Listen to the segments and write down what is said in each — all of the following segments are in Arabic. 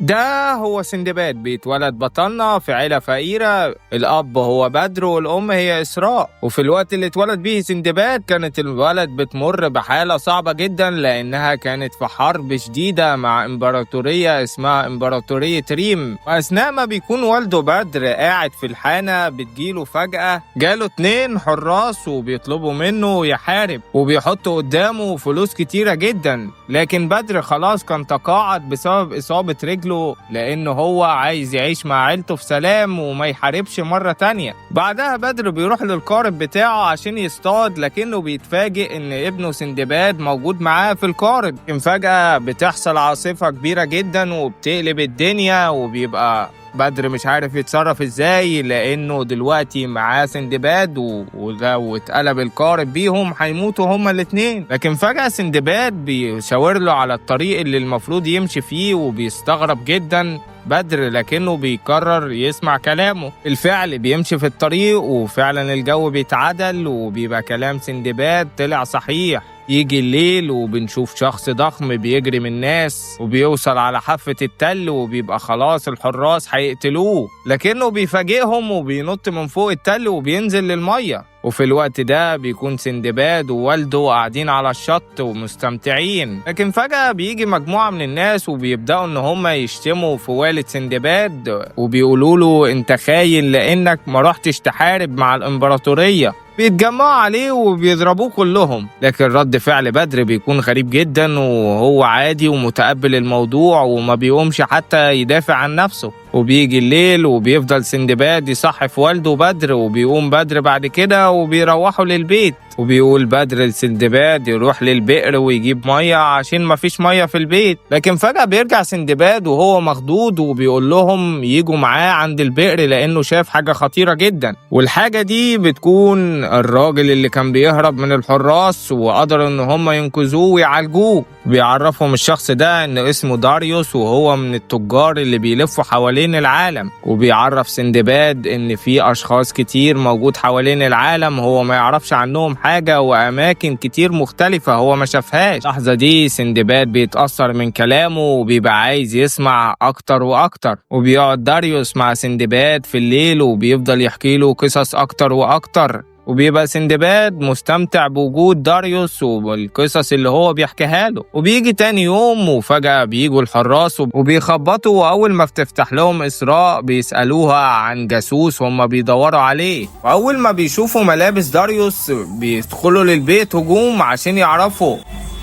ده هو سندباد بيتولد بطلنا في عيلة فقيرة. الأب هو بدر والأم هي إسراء. وفي الوقت اللي اتولد به سندباد كانت الولد بتمر بحالة صعبة جدا، لأنها كانت في حرب شديدة مع إمبراطورية اسمها إمبراطورية ريم. وأثناء ما بيكون والده بدر قاعد في الحانة بتجيله فجأة جاله 2 حراس وبيطلبوا منه يحارب، وبيحطوا قدامه فلوس كتيرة جدا. لكن بدر خلاص كان تقاعد بسبب إصابة رجله، لأنه هو عايز يعيش مع عيلته في سلام وما يحاربش مرة تانية. بعدها بدر بيروح للقارب بتاعه عشان يصطاد، لكنه بيتفاجئ إن ابنه سندباد موجود معاه في القارب. لكن فجأة بتحصل عاصفة كبيرة جدا وبتقلب الدنيا، وبيبقى بدر مش عارف يتصرف ازاي، لانه دلوقتي معاه سندباد ولو اتقلب القارب بيهم هيموتوا هما الاتنين. لكن فجأة سندباد بيشاور له على الطريق اللي المفروض يمشي فيه، وبيستغرب جدا بدر لكنه بيقرر يسمع كلامه. الفعل بيمشي في الطريق وفعلا الجو بيتعدل وبيبقى كلام سندباد طلع صحيح. يجي الليل وبنشوف شخص ضخم بيجري من الناس وبيوصل على حافة التل، وبيبقى خلاص الحراس هيقتلوه، لكنه بيفاجئهم وبينط من فوق التل وبينزل للمية. وفي الوقت ده بيكون سندباد ووالده قاعدين على الشط ومستمتعين. لكن فجأة بيجي مجموعة من الناس وبيبدأوا ان هم يشتموا في والد سندباد، وبيقولوا له انت خاين لانك ما رحتش تحارب مع الامبراطورية. بيتجمعوا عليه وبيضربوه كلهم. لكن رد فعل بدر بيكون غريب جدا، وهو عادي ومتقبل الموضوع وما بيقومش حتى يدافع عن نفسه. وبيجي الليل وبيفضل سندباد يصحف والده بدر، وبيقوم بدر بعد كده وبيروحوا للبيت. وبيقول بدر لسندباد يروح للبئر ويجيب مية عشان مفيش مية في البيت. لكن فجأة بيرجع سندباد وهو مخضوض وبيقول لهم ييجوا معاه عند البئر لأنه شاف حاجة خطيرة جدا. والحاجة دي بتكون الراجل اللي كان بيهرب من الحراس، وقدروا ان هم ينقذوه ويعالجوه. بيعرفهم الشخص ده ان اسمه داريوس، وهو من التجار اللي بيلفوا حوالين العالم. وبيعرف سندباد ان في اشخاص كتير موجود حوالين العالم هو ما يعرفش عنهم حاجة، واماكن كتير مختلفة هو ما شافهاش. لحظة دي سندباد بيتأثر من كلامه وبيبقى عايز يسمع اكتر واكتر. وبيقعد داريوس مع سندباد في الليل وبيفضل يحكي له قصص اكتر واكتر، وبيبقى سندباد مستمتع بوجود داريوس والقصص اللي هو بيحكيها له. وبيجي تاني يوم وفجأة بيجوا الحراس وبيخبطوا، وأول ما بتفتح لهم إسراء بيسألوها عن جاسوس هم بيدوروا عليه. وأول ما بيشوفوا ملابس داريوس بيدخلوا للبيت هجوم عشان يعرفوا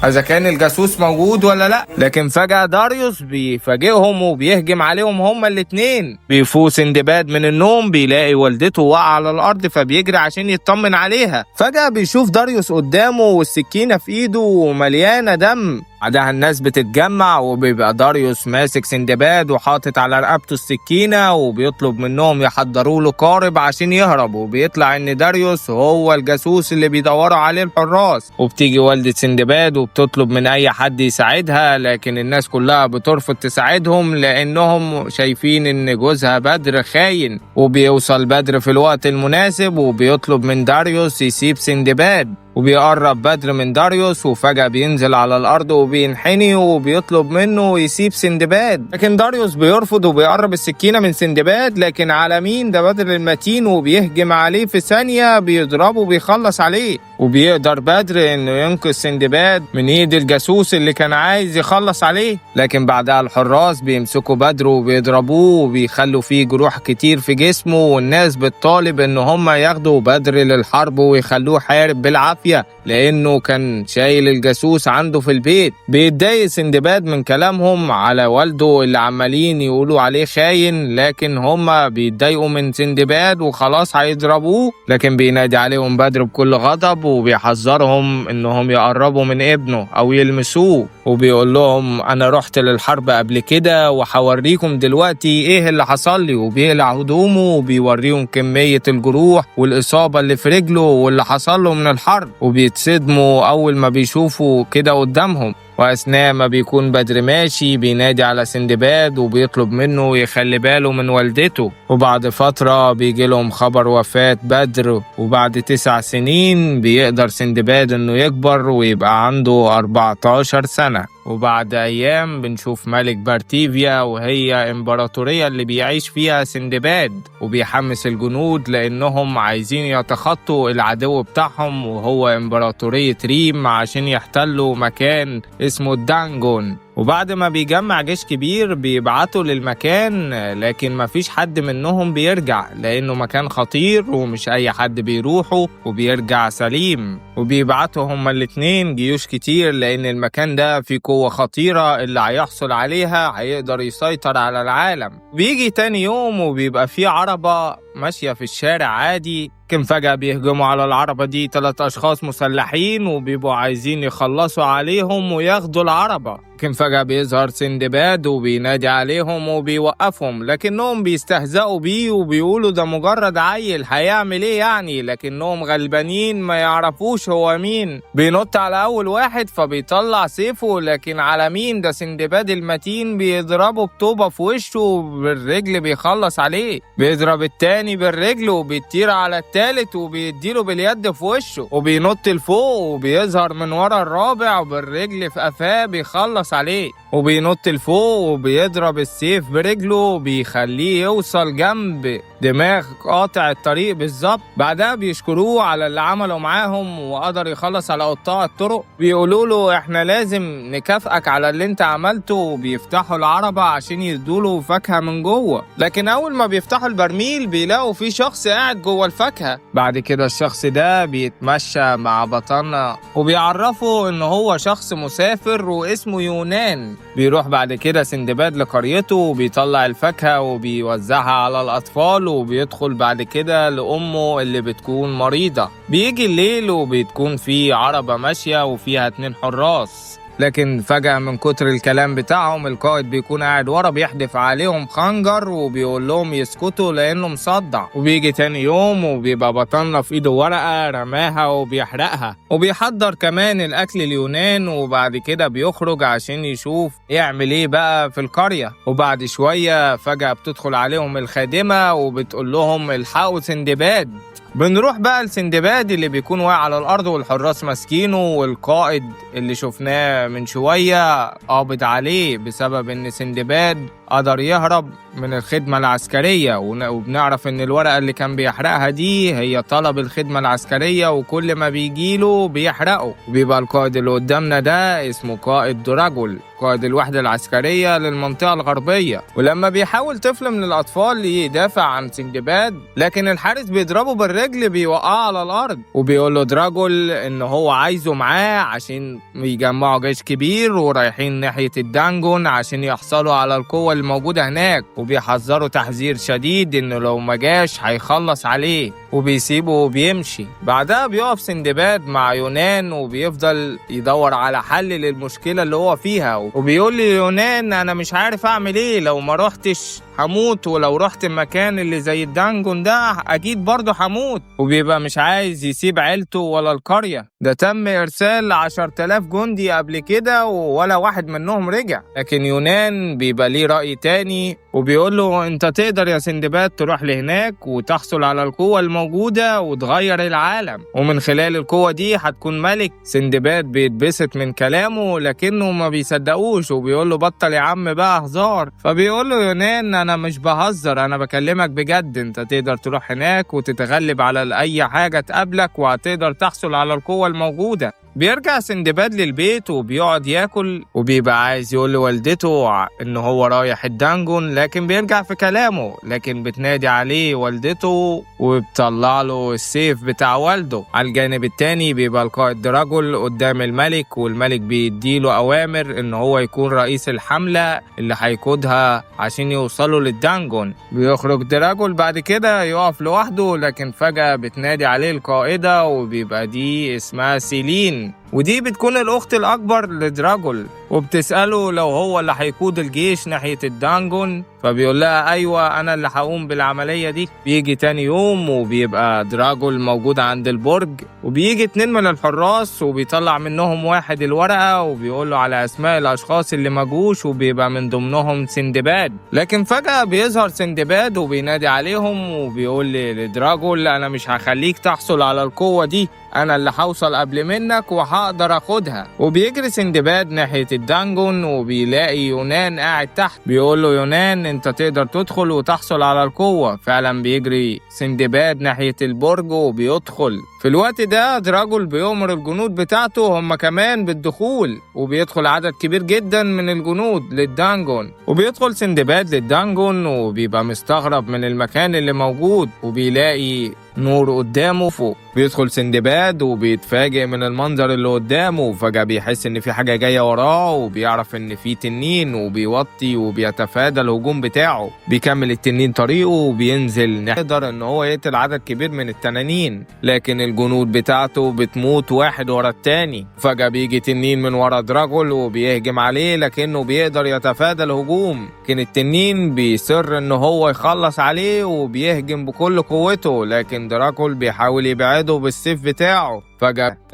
إذا كان الجاسوس موجود ولا لأ. لكن فجأة داريوس بيفاجئهم وبيهجم عليهم هما الاتنين. بيفوق سندباد من النوم بيلاقي والدته واقعة على الأرض، فبيجري عشان يطمن عليها. فجأة بيشوف داريوس قدامه والسكينة في إيده ومليانة دم. بعدها الناس بتتجمع وبيبقى داريوس ماسك سندباد وحاطط على رقبته السكينة، وبيطلب منهم يحضروا له قارب عشان يهرب. وبيطلع ان داريوس هو الجاسوس اللي بيدوروا عليه الحراس. وبتيجي والدة سندباد وبتطلب من اي حد يساعدها، لكن الناس كلها بترفض تساعدهم لانهم شايفين ان جوزها بدر خاين. وبيوصل بدر في الوقت المناسب وبيطلب من داريوس يسيب سندباد. وبيقرب بدر من داريوس وفجأة بينزل على الأرض وبينحني وبيطلب منه يسيب سندباد. لكن داريوس بيرفض وبيقرب السكينة من سندباد، لكن على مين؟ ده بدر المتين وبيهجم عليه في ثانية بيضربه وبيخلص عليه. وبيقدر بدر انه ينقذ سندباد من ايد الجاسوس اللي كان عايز يخلص عليه. لكن بعدها الحراس بيمسكوا بدر وبيضربوه وبيخلوا فيه جروح كتير في جسمه، والناس بتطالب ان هم ياخدوا بدر للحرب ويخلوه يحارب بالعافية لانه كان شايل الجاسوس عنده في البيت. بيتضايق سندباد من كلامهم على والده اللي عمالين يقولوا عليه خاين، لكن هم بيتضايقوا من سندباد وخلاص هيضربوه. لكن بينادي عليهم بدر بكل غضب وبيحذرهم انهم يقربوا من ابنه او يلمسوه. وبيقول لهم انا رحت للحرب قبل كده وهوريكم دلوقتي ايه اللي حصل لي. وبيقلع هدومه وبيوريهم كمية الجروح والاصابة اللي في رجله واللي حصل له من الحرب. وبيتصدموا اول ما بيشوفوا كده قدامهم. وأثناء ما بيكون بدر ماشي بينادي على سندباد وبيطلب منه يخلي باله من والدته. وبعد فترة بيجي لهم خبر وفاة بدر، وبعد 9 سنين بيقدر سندباد انه يكبر ويبقى عنده 14 سنة. وبعد أيام بنشوف ملك بارتيفيا، وهي إمبراطورية اللي بيعيش فيها سندباد، وبيحمس الجنود لأنهم عايزين يتخطوا العدو بتاعهم وهو إمبراطورية ريم عشان يحتلوا مكان اسمه الدانجون. وبعد ما بيجمع جيش كبير بيبعتوا للمكان، لكن مفيش حد منهم بيرجع لأنه مكان خطير ومش أي حد بيروحه وبيرجع سليم. وبيبعتوا هما الاتنين جيوش كتير لأن المكان ده فيه قوة خطيرة اللي هيحصل عليها هيقدر يسيطر على العالم. بيجي تاني يوم وبيبقى فيه عربة ماشية في الشارع عادي، لكن فجأة بيهجموا على العربة دي 3 أشخاص مسلحين وبيبقوا عايزين يخلصوا عليهم وياخدوا العربة. لكن فجأة بيظهر سندباد وبينادي عليهم وبيوقفهم، لكنهم بيستهزئوا بيه وبيقولوا ده مجرد عيل هيعمل ايه يعني، لكنهم غلبانين ما يعرفوش هو مين. بينط على أول واحد فبيطلع سيفه، لكن على مين؟ ده سندباد المتين بيضربه بطوبة في وشه بالرجل بيخلص عليه. بيضرب التاني بالرجل وبيطير على التالت وبيديله باليد في وشه، وبينط لفوق وبيظهر من ورا الرابع بالرجل في قفاه بيخلص عليه، وبينط لفوق وبيضرب السيف برجله وبيخليه يوصل جنب دماغ قاطع الطريق بالظبط. بعدها بيشكروه على اللي عمله معاهم وقدر يخلص على قطاع الطرق. بيقولوا له احنا لازم نكافئك على اللي انت عملته، وبيفتحوا العربة عشان يدوله فاكهة من جوه. لكن اول ما بيفتحوا البرميل بيلاقوا في شخص قاعد جوه الفاكهة. بعد كده الشخص ده بيتمشى مع بطلنا وبيعرفه ان هو شخص مسافر واسمه يونان. بيروح بعد كده سندباد لقريته وبيطلع الفاكهة وبيوزعها على الأطفال، وبيدخل بعد كده لأمه اللي بتكون مريضة. بيجي الليل وبتكون في عربة ماشية وفيها 2 حراس، لكن فجأة من كتر الكلام بتاعهم القائد بيكون قاعد ورا بيحدف عليهم خنجر وبيقول لهم يسكتوا لأنه مصدع. وبيجي تاني يوم وبيبقى بطلنا في ايده ورقة رماها وبيحرقها، وبيحضر كمان الأكل اليونان، وبعد كده بيخرج عشان يشوف يعمل ايه بقى في القرية. وبعد شوية فجأة بتدخل عليهم الخادمة وبتقول لهم الحقوا سندباد. بنروح بقى لسندباد اللي بيكون واقع على الأرض والحراس ماسكينه، والقائد اللي شفناه من شوية قابض عليه بسبب إن سندباد قدر يهرب من الخدمة العسكرية. وبنعرف إن الورقة اللي كان بيحرقها دي هي طلب الخدمة العسكرية، وكل ما بيجيله بيحرقه. وبيبقى القائد اللي قدامنا ده اسمه قائد دراجول، قائد الوحدة العسكرية للمنطقة الغربية. ولما بيحاول طفل من الأطفال يدافع عن سندباد، لكن الحارس بيضربه بالرجل بيوقعه على الأرض، وبيقول له دراجول إن هو عايزه معاه عشان يجمعوا جيش كبير ورايحين ناحية الدانجون عشان يحصلوا على القوة الموجودة هناك. وبيحذروا تحذير شديد إنه لو ما جاش هيخلص عليه، وبيسيبه وبيمشي. بعدها بيقف سندباد مع يونان وبيفضل يدور على حل للمشكلة اللي هو فيها، وبيقول لي يونان أنا مش عارف أعمل إيه، لو ما رحتش هموت، ولو رحت المكان اللي زي الدانجون ده أكيد برضه هموت. وبيبقى مش عايز يسيب عيلته ولا القرية، ده تم إرسال 10,000 جندي قبل كده ولا واحد منهم رجع. لكن يونان بيبقى ليه رأي تاني وبيقول له أنت تقدر يا سندباد تروح لهناك وتحصل على القوة الموجودة وتغير العالم، ومن خلال القوة دي هتكون ملك. سندباد بيتبسط من كلامه لكنه ما بيصدقوش وبيقول له بطل يا عم بقى هزار. فبيقول له يونان أنا مش بهزر، أنا بكلمك بجد، أنت تقدر تروح هناك وتتغلب على أي حاجة تقابلك وهتقدر تحصل على القوة الموجودة. بيرجع سندباد للبيت وبيقعد ياكل، وبيبقى عايز يقول لوالدته ان هو رايح الدانجون، لكن بيرجع في كلامه، لكن بتنادي عليه والدته وبتطلع له السيف بتاع والده. على الجانب التاني بيبقى القائد دراجول قدام الملك، والملك بيديله اوامر ان هو يكون رئيس الحملة اللي هيقودها عشان يوصلوا للدانجون. بيخرج دراجول بعد كده يقف لوحده، لكن فجأة بتنادي عليه القائدة وبيبقى دي اسمها سيلين، ودي بتكون الأخت الأكبر لدراجول، وبتسأله لو هو اللي هيقود الجيش ناحية الدانجون، فبيقول لها أيوة أنا اللي هقوم بالعملية دي. بيجي تاني يوم وبيبقى دراجول موجود عند البرج، وبيجي 2 من الحراس وبيطلع منهم واحد الورقة وبيقول له على أسماء الأشخاص اللي مجوش، وبيبقى من ضمنهم سندباد. لكن فجأة بيظهر سندباد وبينادي عليهم وبيقول لدراجول أنا مش هخليك تحصل على القوة دي، أنا اللي هوصل قبل منك هقدر اخدها. وبيجري سندباد ناحية الدنجون وبيلاقي يونان قاعد تحت، بيقول له يونان انت تقدر تدخل وتحصل على القوة. فعلا بيجري سندباد ناحية البرج وبيدخل. في الوقت ده دراجول بيؤمر الجنود بتاعته هم كمان بالدخول، وبيدخل عدد كبير جدا من الجنود للدنجون. وبيدخل سندباد للدنجون وبيبقى مستغرب من المكان اللي موجود، وبيلاقي نور قدامه فوق. بيدخل سندباد وبيتفاجئ من المنظر اللي قدامه، وفجأة بيحس ان في حاجة جاية وراه، وبيعرف ان في تنين، وبيوطي وبيتفادى الهجوم بتاعه. بيكمل التنين طريقه وبينزل، يقدر ان هو يقتل عدد كبير من التنانين، لكن الجنود بتاعته بتموت واحد ورا التاني. فجأة بيجي تنين من ورا دراجول وبيهجم عليه، لكنه بيقدر يتفادى الهجوم. لكن التنين بيصر ان هو يخلص عليه وبيهجم بكل قوته، لكن دراجول بيحاول يبعده بالسيف بتاعه.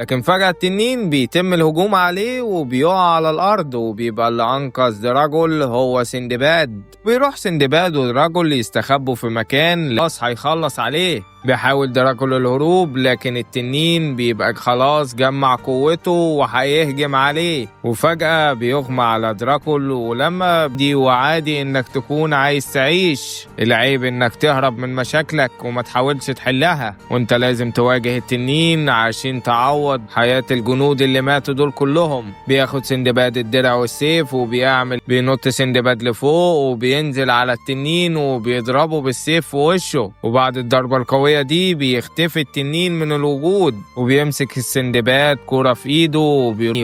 لكن فجأة التنين بيتم الهجوم عليه وبيقع على الأرض، وبيبقى اللي أنقذ دراجول هو سندباد. بيروح سندباد ودراجول يستخبوا في مكان خلاص هيخلص عليه. بيحاول دراجول الهروب، لكن التنين بيبقى خلاص جمع قوته وهيهجم عليه. وفجأة بيغمى على دراجول، ولما دي وعادي انك تكون عايز تعيش، العيب انك تهرب من مشاكلك وما تحاولش تحلها، وانت لازم تواجه التنين عشان تعوض حياة الجنود اللي ماتوا دول كلهم. بياخد سندباد الدرع والسيف بينط سندباد لفوق وبينزل على التنين وبيضربه بالسيف في وشه. وبعد الضربة القوية دي بيختفي التنين من الوجود، وبيمسك السندباد كرة في ايده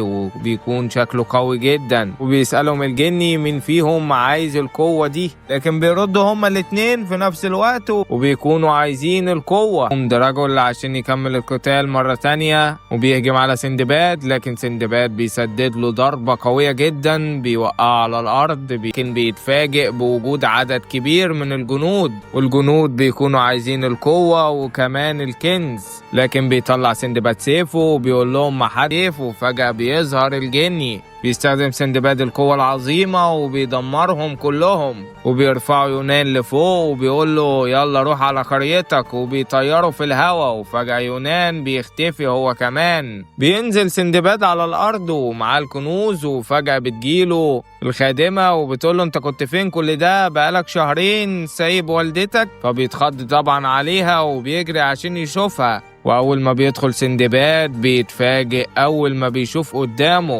وبيكون شكله قوي جدا. وبيسألهم الجني مين فيهم عايز القوة دي، لكن بيردوا هما الاتنين في نفس الوقت وبيكونوا عايزين القوة. دراجول عشان يكمل القتال مرة تانية وبيهجم على سندباد، لكن سندباد بيسدد له ضربة قوية جدا بيوقعه على الأرض. لكن بيتفاجئ بوجود عدد كبير من الجنود، والجنود بيكونوا عايزين القوة وكمان الكنز. لكن بيطلع سندباد سيفه وبيقول لهم ما حد سيفه. وفجأة بيظهر الجني، بيستخدم سندباد القوة العظيمة وبيدمرهم كلهم. وبيرفعوا يونان لفوق وبيقول له يلا روح على قريتك، وبيطيروا في الهواء. وفجأة يونان بيختفي هو كمان. بينزل سندباد على الأرض ومعاه الكنوز، وفجأة بتجيله الخادمة وبتقول له انت كنت فين كل ده؟ بقالك شهرين سايب والدتك. فبيتخض طبعا عليها وبيجري عشان يشوفها. وأول ما بيدخل سندباد بيتفاجئ أول ما بيشوف قدامه